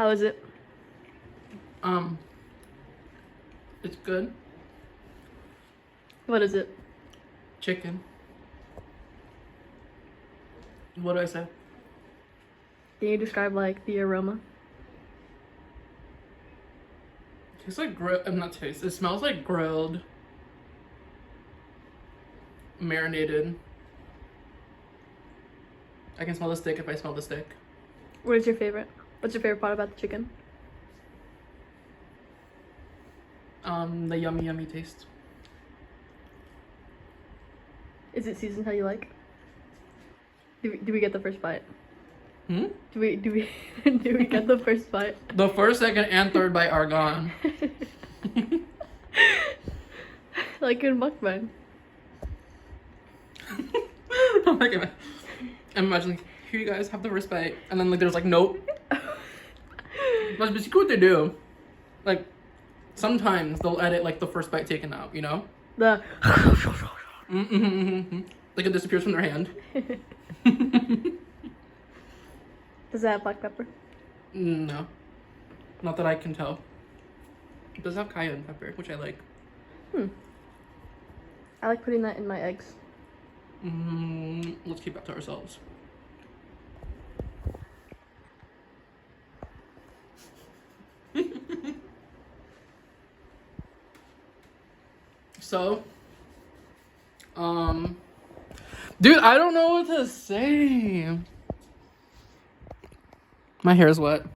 How is it? It's good. What is it? Chicken. What do I say? Can you describe like the aroma? It tastes like not taste. It smells like grilled, marinated. I can smell the steak if I smell the steak. What is your favorite? What's your favorite part about the chicken? The yummy taste. Is it seasoned how you like? Do we get the first bite? Hmm? Do we do we get the first bite? The first, second, and third bite are gone. Like in mukbang. Oh my god. Imagine, like, here you guys have the first bite, and then like there's like nope. That's basically what they do. Like sometimes they'll edit like the first bite taken out, you know? The Like it disappears from their hand. Does that have black pepper? No, not that I can tell. It does have cayenne pepper, which I like. I like putting that in my eggs. Let's keep that to ourselves. So, dude, I don't know what to say. My hair is wet.